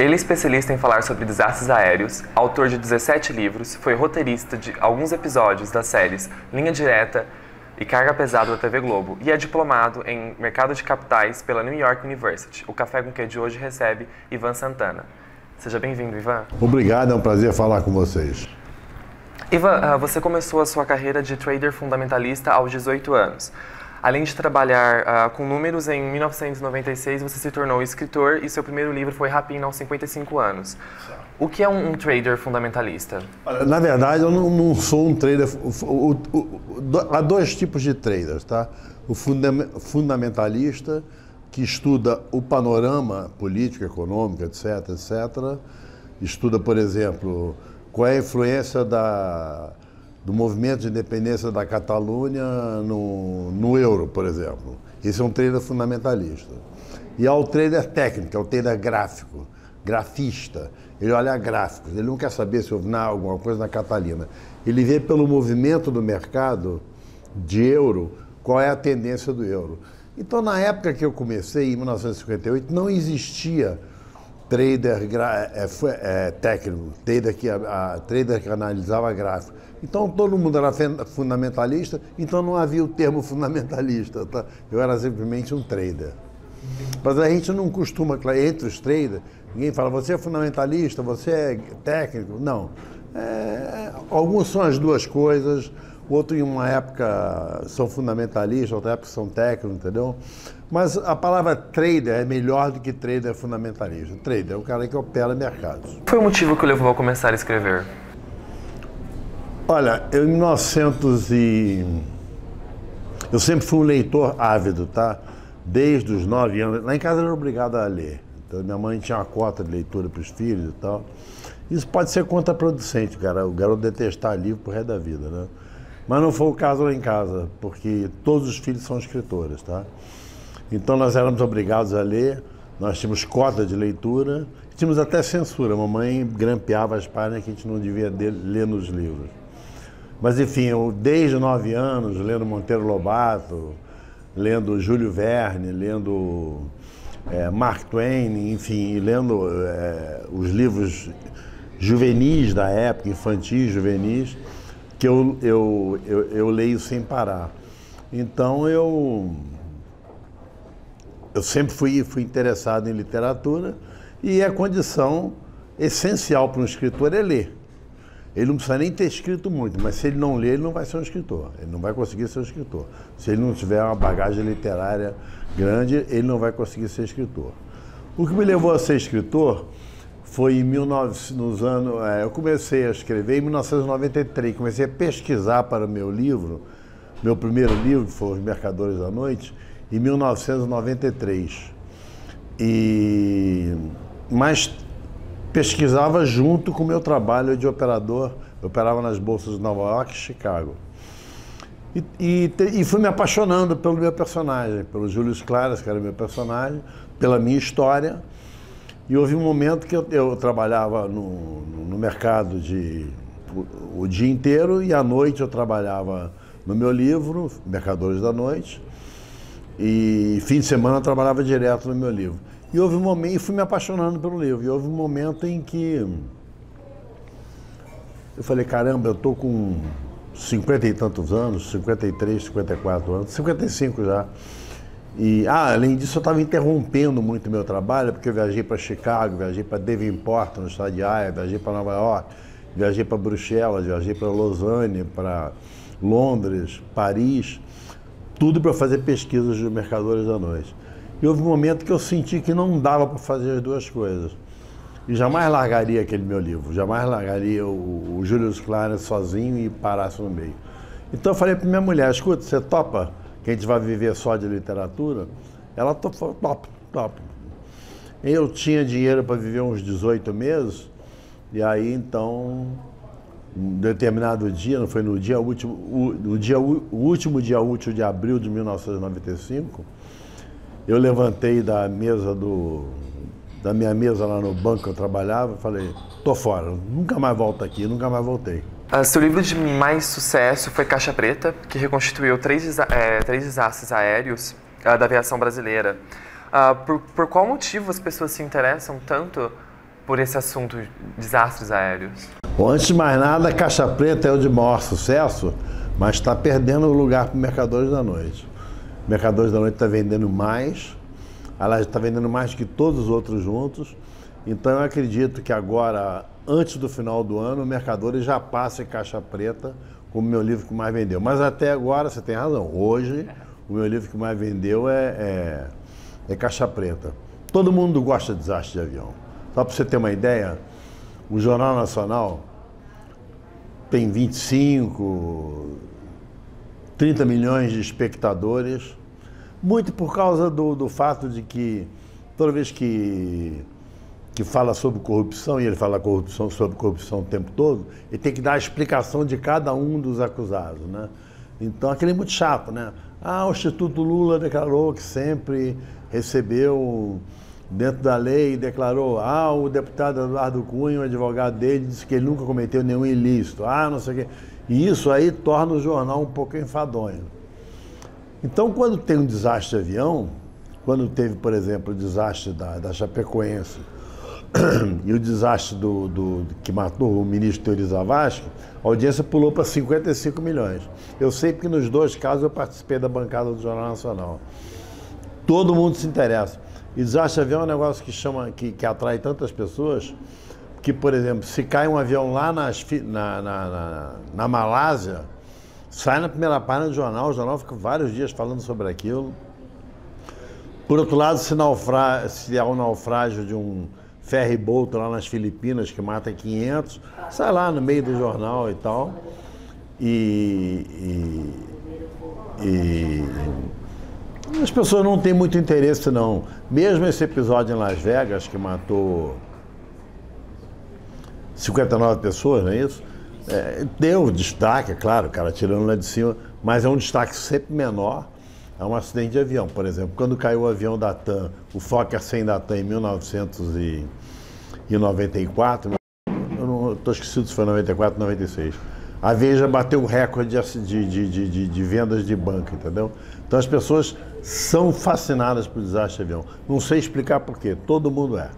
Ele é especialista em falar sobre desastres aéreos, autor de 17 livros, foi roteirista de alguns episódios das séries Linha Direta e Carga Pesada da TV Globo e é diplomado em Mercado de Capitais pela New York University. O Café com Quê de hoje recebe Ivan Santana. Seja bem-vindo, Ivan. Obrigado, é um prazer falar com vocês. Ivan, você começou a sua carreira de trader fundamentalista aos 18 anos. Além de trabalhar com números, em 1996 você se tornou escritor e seu primeiro livro foi Rapina aos 55 anos. O que é um trader fundamentalista? Na verdade, eu não sou um trader. Há dois tipos de traders, tá? O fundamentalista, que estuda o panorama político, econômico, etc., etc. Estuda, por exemplo, qual é a influência do movimento de independência da Catalunha no euro, por exemplo. Esse é um trader fundamentalista. E há o trader técnico, é o trader gráfico, grafista. Ele olha gráficos, ele não quer saber se houve alguma coisa na Catalina. Ele vê pelo movimento do mercado de euro qual é a tendência do euro. Então, na época que eu comecei, em 1958, não existia trader técnico, trader que analisava gráfico. Então todo mundo era fundamentalista, então não havia o termo fundamentalista, tá? Eu era simplesmente um trader. Mas a gente não costuma, entre os traders, ninguém fala, você é fundamentalista, você é técnico. Não. Alguns são as duas coisas, outros em uma época são fundamentalistas, outra época são técnicos, entendeu? Mas a palavra trader é melhor do que trader fundamentalista. Trader é o cara que opera mercados. Qual foi o motivo que o levou a começar a escrever? Olha, eu em 1900 eu sempre fui um leitor ávido, tá? Desde os 9 anos. Lá em casa eu era obrigado a ler. Então minha mãe tinha uma cota de leitura para os filhos e tal. Isso pode ser contraproducente, cara. O garoto detestar livro pro resto da vida, né? Mas não foi o caso lá em casa, porque todos os filhos são escritores, tá? Então nós éramos obrigados a ler, nós tínhamos cota de leitura, tínhamos até censura. A mamãe grampeava as páginas que a gente não devia ler nos livros. Mas enfim, eu desde 9 anos, lendo Monteiro Lobato, lendo Júlio Verne, lendo Mark Twain, enfim, lendo os livros juvenis da época, infantis, juvenis, que eu leio sem parar. Então eu sempre fui interessado em literatura e a condição essencial para um escritor é ler. Ele não precisa nem ter escrito muito, mas se ele não ler, ele não vai ser um escritor. Ele não vai conseguir ser um escritor. Se ele não tiver uma bagagem literária grande, ele não vai conseguir ser escritor. O que me levou a ser escritor foi em eu comecei a escrever em 1993, comecei a pesquisar para o meu livro, meu primeiro livro, que foi Os Mercadores da Noite, em 1993. Mas pesquisava junto com o meu trabalho de operador, eu operava nas bolsas de Nova York e Chicago. E fui me apaixonando pelo meu personagem, pelo Júlio Claras, que era o meu personagem, pela minha história. E houve um momento que eu trabalhava no mercado o dia inteiro e à noite eu trabalhava no meu livro, Mercadores da Noite, e fim de semana eu trabalhava direto no meu livro. E houve um momento, e fui me apaixonando pelo livro, e houve um momento em que eu falei, caramba, eu estou com 50 e tantos anos, 53, 54 anos, 55 já. E, além disso, eu estava interrompendo muito o meu trabalho, porque eu viajei para Chicago, viajei para Devonport, no estado de Iowa, viajei para Nova York, viajei para Bruxelas, viajei para Lausanne, para Londres, Paris, tudo para fazer pesquisas dos Mercadores da Noite. E houve um momento que eu senti que não dava para fazer as duas coisas. E jamais largaria aquele meu livro, jamais largaria o Júlio Claras sozinho e parasse no meio. Então eu falei para minha mulher, escuta, você topa que a gente vai viver só de literatura? Ela falou, top. Eu tinha dinheiro para viver uns 18 meses, e aí então, um determinado dia, não foi no dia último, o último dia útil de abril de 1995, eu levantei da minha mesa lá no banco que eu trabalhava e falei, tô fora, nunca mais volto aqui, nunca mais voltei. Seu livro de mais sucesso foi Caixa Preta, que reconstituiu três desastres aéreos da aviação brasileira. Por qual motivo as pessoas se interessam tanto por esse assunto, desastres aéreos? Bom, antes de mais nada, a Caixa Preta é o de maior sucesso, mas está perdendo o lugar para o Mercadores da Noite. O Mercadores da Noite está vendendo mais, ela está vendendo mais que todos os outros juntos, então eu acredito que agora, antes do final do ano, o Mercadores já passa em Caixa Preta como o meu livro que mais vendeu. Mas até agora, você tem razão, hoje o meu livro que mais vendeu é Caixa Preta. Todo mundo gosta de desastre de avião. Só para você ter uma ideia, o Jornal Nacional tem 25, 30 milhões de espectadores, muito por causa do fato de que toda vez que fala sobre corrupção, e ele fala sobre corrupção o tempo todo, ele tem que dar a explicação de cada um dos acusados, né? Então, aquele é muito chato, né? O Instituto Lula declarou que sempre recebeu dentro da lei, declarou, o deputado Eduardo Cunha, o advogado dele, disse que ele nunca cometeu nenhum ilícito, não sei o quê. E isso aí torna o jornal um pouco enfadonho. Então, quando tem um desastre de avião, quando teve, por exemplo, o desastre da Chapecoense e o desastre que matou o ministro Teori Zavascki, a audiência pulou para 55 milhões. Eu sei porque nos dois casos eu participei da bancada do Jornal Nacional. Todo mundo se interessa. E desastre de avião é um negócio que atrai tantas pessoas que, por exemplo, se cai um avião lá na Malásia, sai na primeira página do jornal, o jornal fica vários dias falando sobre aquilo. Por outro lado, se há um naufrágio de um ferry boat lá nas Filipinas que mata 500, sai lá no meio do jornal e tal. As pessoas não têm muito interesse, não. Mesmo esse episódio em Las Vegas, que matou 59 pessoas, não é isso? Deu destaque, é claro, o cara tirando lá de cima, mas é um destaque sempre menor a um acidente de avião. Por exemplo, quando caiu o avião da TAM, o Fokker 100 da TAM em 1994, eu não estou esquecido se foi 94 ou 96, a Veja bateu o recorde de vendas de banco, entendeu? Então as pessoas são fascinadas por desastre de avião. Não sei explicar por quê, todo mundo é.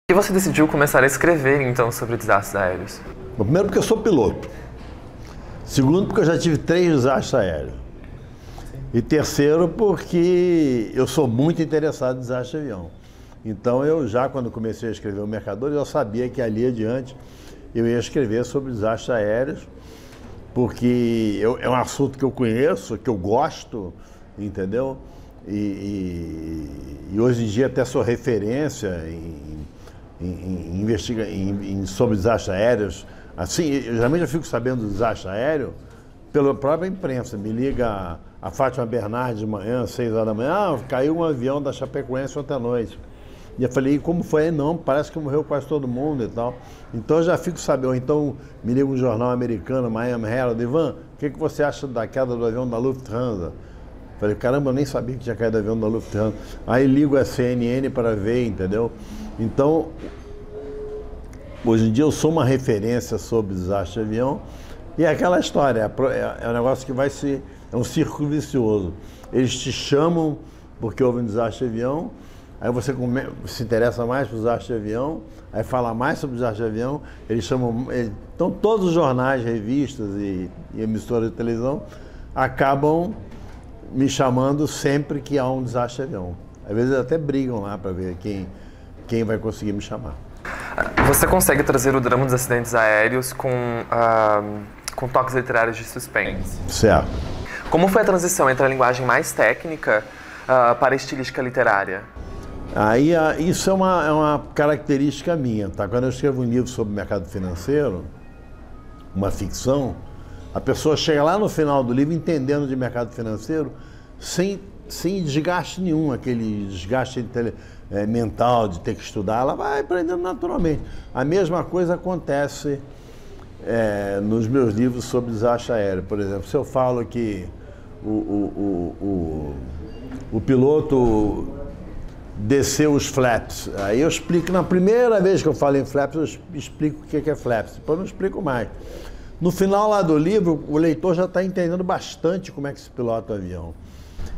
E você decidiu começar a escrever, então, sobre desastres aéreos? Primeiro porque eu sou piloto. Segundo porque eu já tive 3 desastres aéreos. E terceiro porque eu sou muito interessado em desastre de avião. Então eu já, quando comecei a escrever o Mercadores, eu sabia que ali adiante eu ia escrever sobre desastres aéreos, porque é um assunto que eu conheço, que eu gosto, entendeu? E hoje em dia até sou referência sobre desastres aéreos. Assim, geralmente eu fico sabendo do desastre aéreo pela própria imprensa. Me liga a Fátima Bernardes de manhã, 6 horas da manhã, caiu um avião da Chapecoense ontem à noite. E eu falei, e como foi? Não, parece que morreu quase todo mundo e tal. Então eu já fico sabendo. Ou então me liga um jornal americano, Miami Herald, Ivan, o que você acha da queda do avião da Lufthansa? Falei, caramba, eu nem sabia que tinha caído o avião da Lufthansa. Aí ligo a CNN para ver, entendeu? Então, hoje em dia eu sou uma referência sobre desastre de avião. E é aquela história, é um negócio que vai ser, é um círculo vicioso. Eles te chamam porque houve um desastre de avião, aí você se interessa mais por desastre de avião, aí fala mais sobre desastre de avião, eles chamam. Então todos os jornais, revistas e emissoras de televisão acabam me chamando sempre que há um desastre de avião. Às vezes até brigam lá para ver quem vai conseguir me chamar. Você consegue trazer o drama dos acidentes aéreos com toques literários de suspense. Certo. Como foi a transição entre a linguagem mais técnica para a estilística literária? Isso é uma característica minha, tá? Quando eu escrevo um livro sobre mercado financeiro, uma ficção, a pessoa chega lá no final do livro entendendo de mercado financeiro sem desgaste nenhum, aquele desgaste mental de ter que estudar, ela vai aprendendo naturalmente. A mesma coisa acontece nos meus livros sobre desastre aéreo. Por exemplo, se eu falo que o piloto desceu os flaps, aí eu explico, na primeira vez que eu falo em flaps, eu explico o que é flaps, depois eu não explico mais. No final lá do livro, o leitor já está entendendo bastante como é que se pilota o avião.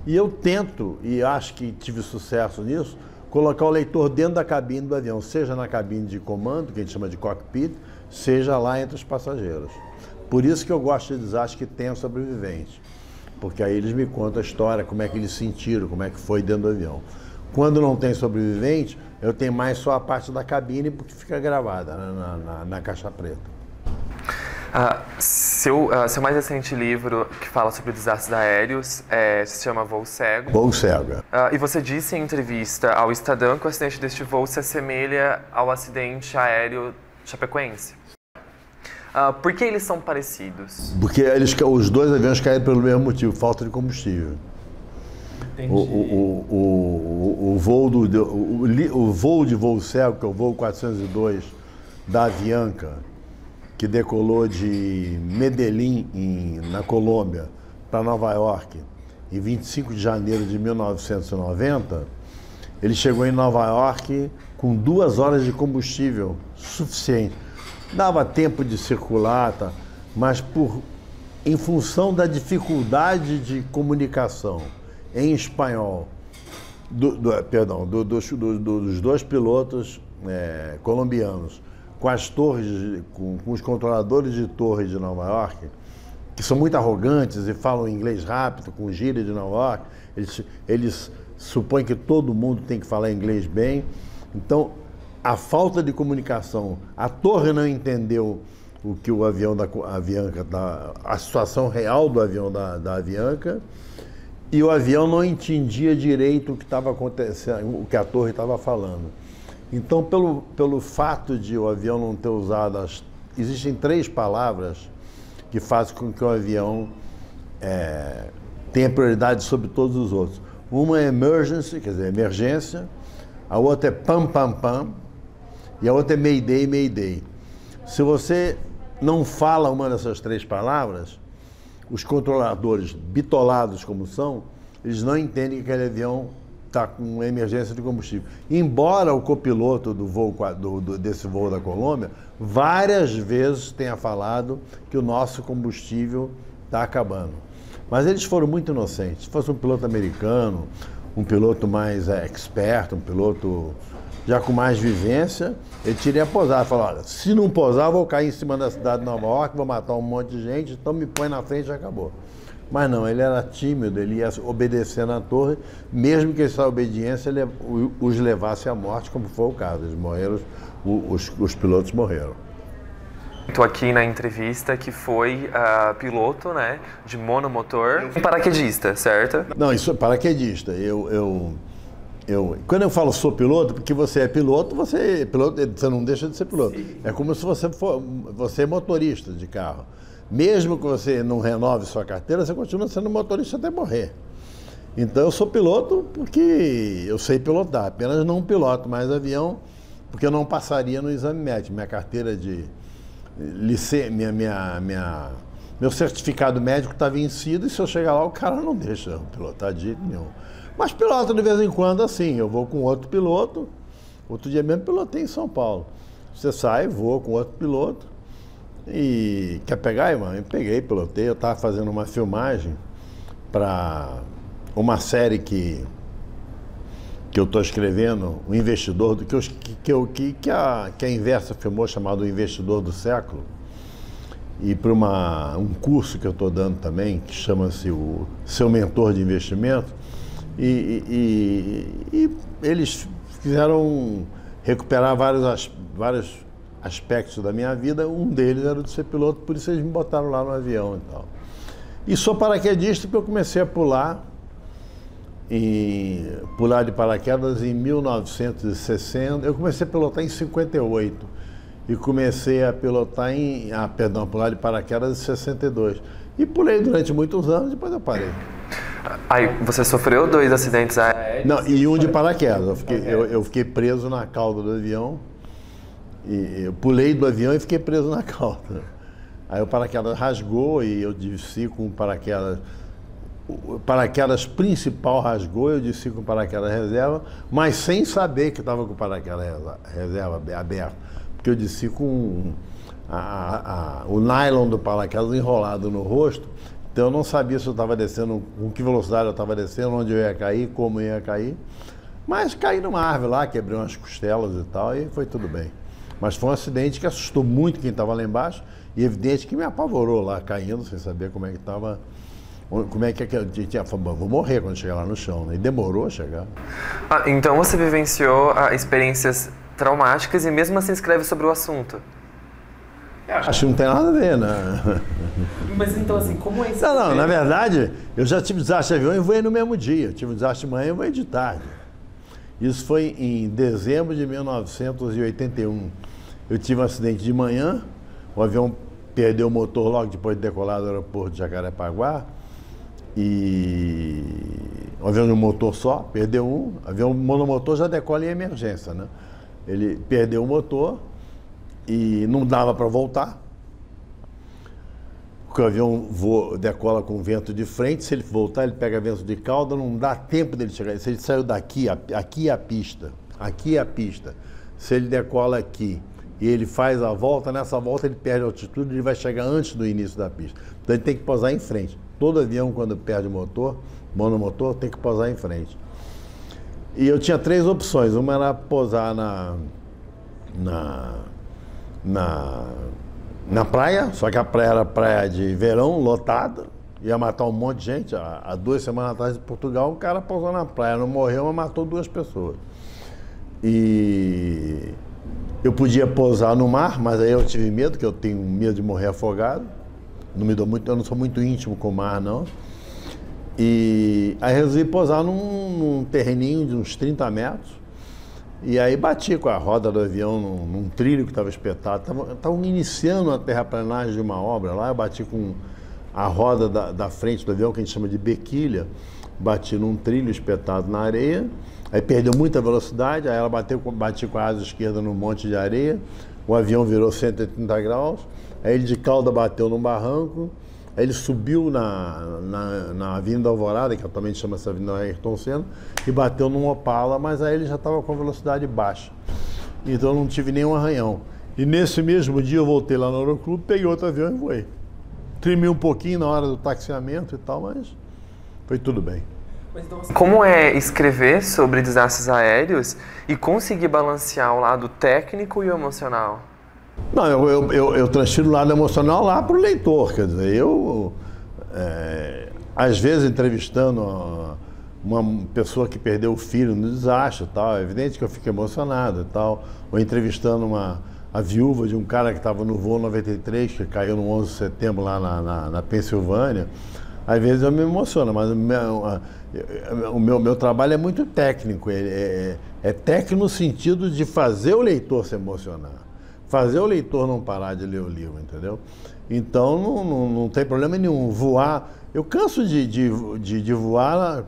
E eu tento, e acho que tive sucesso nisso, colocar o leitor dentro da cabine do avião, seja na cabine de comando, que a gente chama de cockpit, seja lá entre os passageiros. Por isso que eu gosto de desastre que tenha sobrevivente, porque aí eles me contam a história, como é que eles sentiram, como é que foi dentro do avião. Quando não tem sobrevivente, eu tenho mais só a parte da cabine, porque fica gravada na caixa preta. Seu mais recente livro, que fala sobre desastres aéreos, se chama Voo Cego. Voo Cego. E você disse em entrevista ao Estadão que o acidente deste voo se assemelha ao acidente aéreo chapecoense. Por que eles são parecidos? Porque os dois aviões caíram pelo mesmo motivo, falta de combustível. Entendi. O voo de Voo Cego, que é o voo 402 da Avianca, que decolou de Medellín, na Colômbia, para Nova York, em 25 de janeiro de 1990, ele chegou em Nova York com 2 horas de combustível suficiente. Dava tempo de circular, tá? Mas em função da dificuldade de comunicação em espanhol, dos dois pilotos colombianos, com as torres, com os controladores de torre de Nova York, que são muito arrogantes e falam inglês rápido, com gíria de Nova York, eles supõem que todo mundo tem que falar inglês bem. Então, a falta de comunicação, a torre não entendeu o que o avião da Avianca, a situação real do avião da Avianca, e o avião não entendia direito o que estava acontecendo, o que a torre estava falando. Então, pelo fato de o avião não ter usado existem 3 palavras que fazem com que o avião tenha prioridade sobre todos os outros. Uma é emergency, quer dizer, emergência, a outra é pam, pam, pam, e a outra é mayday, mayday. Se você não fala uma dessas 3 palavras, os controladores, bitolados como são, eles não entendem que aquele avião está com emergência de combustível. Embora o copiloto desse voo da Colômbia várias vezes tenha falado que o nosso combustível está acabando. Mas eles foram muito inocentes. Se fosse um piloto americano, um piloto mais expert, um piloto já com mais vivência, ele teria posado. Falou, olha, se não posar, eu vou cair em cima da cidade de Nova York, vou matar um monte de gente, então me põe na frente e acabou. Mas não, ele era tímido, ele ia obedecer na torre, mesmo que essa obediência os levasse à morte, como foi o caso. Eles morreram, os pilotos morreram. Estou aqui na entrevista que foi piloto, né, de monomotor, paraquedista, certo? Não, isso é paraquedista. Quando eu falo sou piloto, porque você é piloto, você não deixa de ser piloto. Sim. É como se você é motorista de carro. Mesmo que você não renove sua carteira, você continua sendo motorista até morrer. Então eu sou piloto porque eu sei pilotar, apenas não piloto mais avião, porque eu não passaria no exame médico. Minha carteira de meu certificado médico está vencido, e se eu chegar lá, o cara não deixa eu pilotar de jeito nenhum. Mas piloto de vez em quando, assim, eu vou com outro piloto. Outro dia mesmo pilotei em São Paulo. Você sai, voa com outro piloto e quer pegar, irmão? Eu peguei, pilotei. Eu estava fazendo uma filmagem para uma série que eu estou escrevendo, O Investidor, que a Inversa filmou, chamado O Investidor do Século, e para um curso que eu estou dando também, que chama-se o Seu Mentor de Investimento, e eles fizeram recuperar vários aspectos da minha vida. Um deles era o de ser piloto, por isso eles me botaram lá no avião e tal. E sou paraquedista porque eu comecei a pular de paraquedas em 1960. Eu comecei a pilotar em 58 e comecei a pular de paraquedas em 62. E pulei durante muitos anos, depois eu parei. Aí, você sofreu 2 acidentes aéreos? Não, e um de paraquedas. Eu fiquei preso na cauda do avião. E eu pulei do avião e fiquei preso na cauda. Aí o paraquedas rasgou e eu desci com o paraquedas. O paraquedas principal rasgou, eu desci com o paraquedas reserva, mas sem saber que estava com o paraquedas reserva aberto. Porque eu desci com o nylon do paraquedas enrolado no rosto. Então eu não sabia se eu estava descendo, com que velocidade eu estava descendo, onde eu ia cair, como eu ia cair. Mas caí numa árvore lá, quebrei umas costelas e tal, e foi tudo bem. Mas foi um acidente que assustou muito quem estava lá embaixo, e evidente que me apavorou lá, caindo, sem saber como é que estava, como é que eu tinha falado, vou morrer quando chegar lá no chão, né? E demorou a chegar. Então você vivenciou experiências traumáticas e mesmo assim escreve sobre o assunto? Acho que não tem nada a ver, né? Mas então assim, como é isso? Não, na verdade, eu já tive desastre de avião e voei no mesmo dia. Eu tive um desastre de manhã e voei de tarde. Isso foi em dezembro de 1981. Eu tive um acidente de manhã, o avião perdeu o motor logo depois de decolar do aeroporto de Jacarepaguá. E o avião de um motor só, perdeu um. O avião monomotor já decola em emergência, né? Ele perdeu o motor e não dava para voltar. Porque o avião decola com vento de frente, se ele voltar, ele pega vento de cauda, não dá tempo dele chegar. Se ele saiu daqui, aqui é a pista, aqui é a pista. Se ele decola aqui e ele faz a volta, nessa volta ele perde a altitude, ele vai chegar antes do início da pista. Então ele tem que pousar em frente. Todo avião, quando perde o motor, monomotor, tem que pousar em frente. E eu tinha 3 opções. Uma era pousar na praia, só que a praia era praia de verão, lotada, ia matar um monte de gente. Há 2 semanas atrás, em Portugal, o cara pousou na praia, não morreu, mas matou 2 pessoas. E eu podia pousar no mar, mas aí eu tive medo, que eu tenho medo de morrer afogado. Não me dou muito, eu não sou muito íntimo com o mar, não. E aí resolvi pousar num terreninho de uns 30 metros. E aí bati com a roda do avião num trilho que estava espetado. Estavam iniciando a terraplanagem de uma obra lá. Eu bati com a roda da frente do avião, que a gente chama de bequilha. Bati num trilho espetado na areia. Aí perdeu muita velocidade. Aí ela bati com a asa esquerda num monte de areia. O avião virou 180 graus. Aí ele de cauda bateu num barranco. Aí ele subiu na Avenida Alvorada, que atualmente chama essa Avenida Ayrton Senna, e bateu num Opala, mas aí ele já estava com velocidade baixa. Então eu não tive nenhum arranhão. E nesse mesmo dia eu voltei lá no Aeroclube, peguei outro avião e voei. Tremi um pouquinho na hora do taxiamento e tal, mas foi tudo bem. Como é escrever sobre desastres aéreos e conseguir balancear o lado técnico e o emocional? Não, eu transfiro o lado emocional lá para o leitor, quer dizer, às vezes entrevistando uma pessoa que perdeu o filho no desastre e tal, é evidente que eu fico emocionado e tal, ou entrevistando a viúva de um cara que estava no voo 93, que caiu no 11 de setembro lá na Pensilvânia, às vezes eu me emociono, mas o meu trabalho é muito técnico, é técnico no sentido de fazer o leitor se emocionar. Fazer o leitor não parar de ler o livro, entendeu? Então não tem problema nenhum. Voar. Eu canso de voar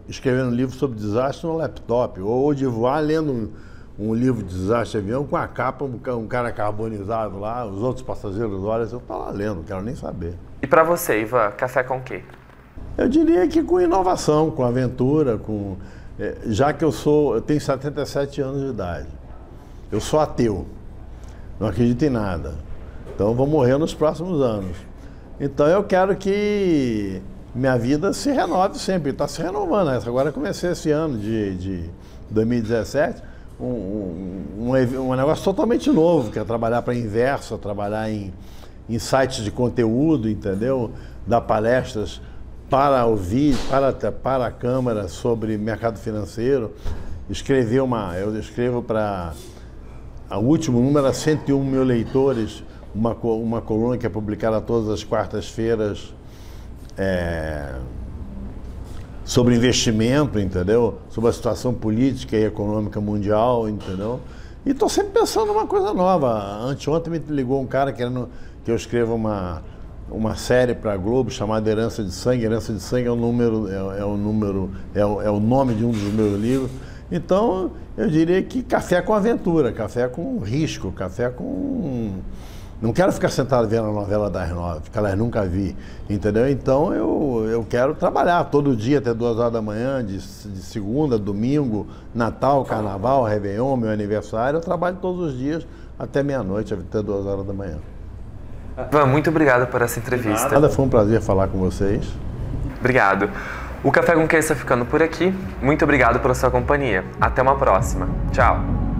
escrevendo um livro sobre desastre no laptop, ou de voar lendo um livro de desastre de avião com a capa, um cara carbonizado lá, os outros passageiros olham, eu estou lá lendo, não quero nem saber. E para você, Ivan, café com o quê? Eu diria que com inovação, com aventura, já que eu tenho 77 anos de idade. Eu sou ateu. Não acredito em nada. Então vou morrer nos próximos anos. Então eu quero que minha vida se renove sempre. Está se renovando. Agora comecei esse ano de 2017 um negócio totalmente novo, que é trabalhar para a Inversa, trabalhar em sites de conteúdo, entendeu? Dar palestras para ouvir, para a Câmara sobre mercado financeiro. Eu escrevo para... O último número era 101 mil leitores, uma coluna que é publicada todas as quartas-feiras sobre investimento, entendeu? Sobre a situação política e econômica mundial, entendeu? E estou sempre pensando numa coisa nova. Anteontem me ligou um cara querendo que eu escreva uma série para a Globo chamada Herança de Sangue. Herança de Sangue é o nome de um dos meus livros. Então, eu diria que café com aventura, café com risco, café com... Não quero ficar sentado vendo a novela das 9, que elas nunca vi, entendeu? Então, eu quero trabalhar todo dia até 2 horas da manhã, de segunda, domingo, Natal, Carnaval, Réveillon, meu aniversário. Eu trabalho todos os dias até meia-noite, até 2 horas da manhã. Ivan, muito obrigado por essa entrevista. Nada, foi um prazer falar com vocês. Obrigado. O Café com Queijo está ficando por aqui. Muito obrigado pela sua companhia. Até uma próxima. Tchau!